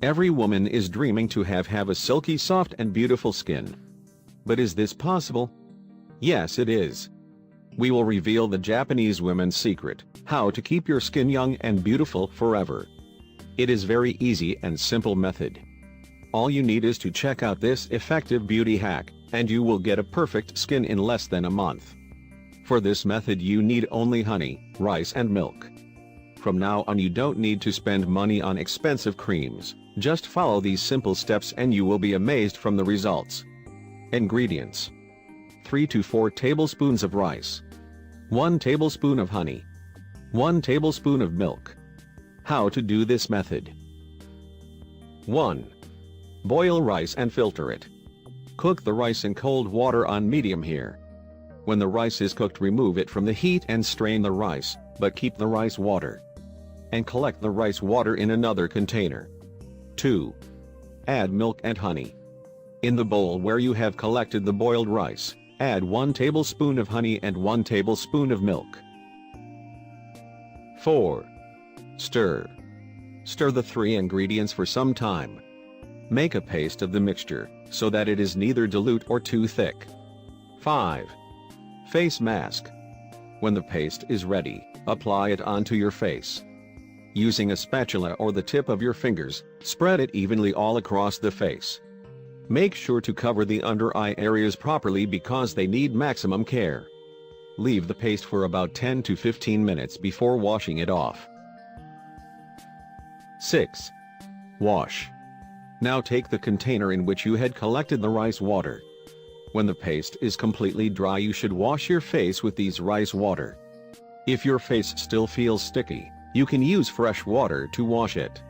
Every woman is dreaming to have a silky soft and beautiful skin. But is this possible? Yes, it is. We will reveal the Japanese women's secret, how to keep your skin young and beautiful forever. It is very easy and simple method. All you need is to check out this effective beauty hack, and you will get a perfect skin in less than a month. For this method you need only honey, rice and milk. From now on you don't need to spend money on expensive creams, just follow these simple steps and you will be amazed from the results. Ingredients: 3 to 4 tablespoons of rice, 1 tablespoon of honey, 1 tablespoon of milk. How to do this method? 1. Boil rice and filter it. Cook the rice in cold water on medium here. When the rice is cooked, remove it from the heat and strain the rice, but keep the rice water. And collect the rice water in another container. 2. Add milk and honey. In the bowl where you have collected the boiled rice, add 1 tablespoon of honey and 1 tablespoon of milk. 4. Stir. Stir the 3 ingredients for some time. Make a paste of the mixture, so that it is neither dilute or too thick. 5. Face mask. When the paste is ready, apply it onto your face. Using a spatula or the tip of your fingers, spread it evenly all across the face. Make sure to cover the under eye areas properly because they need maximum care. Leave the paste for about 10 to 15 minutes before washing it off. 6. Wash. Now take the container in which you had collected the rice water. When the paste is completely dry, you should wash your face with these rice water. If your face still feels sticky, you can use fresh water to wash it.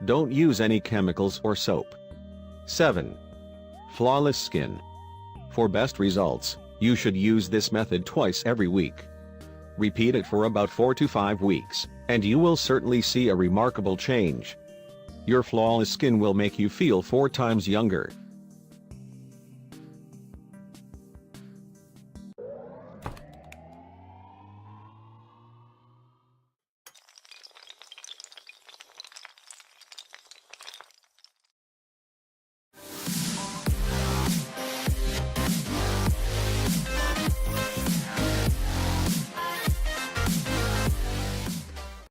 Don't use any chemicals or soap. 7. Flawless skin. For best results, you should use this method twice every week. Repeat it for about 4 to 5 weeks, and you will certainly see a remarkable change. Your flawless skin will make you feel 4 times younger.